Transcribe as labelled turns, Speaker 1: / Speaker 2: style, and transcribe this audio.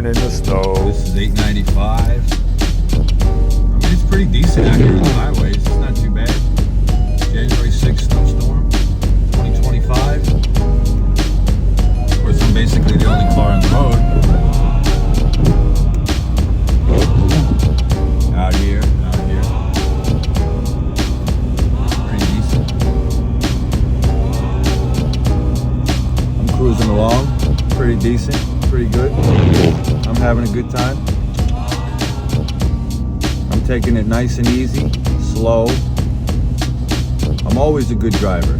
Speaker 1: driving in the snow.
Speaker 2: This is 895. I mean, it's pretty decent out here on the highways. It's not too bad. January 6th snowstorm, 2025. Of course, I'm basically the only car on the road. Out here. Pretty decent. I'm cruising along. Pretty decent. Pretty good. I'm having a good time. I'm taking it nice and easy, slow. I'm always a good driver.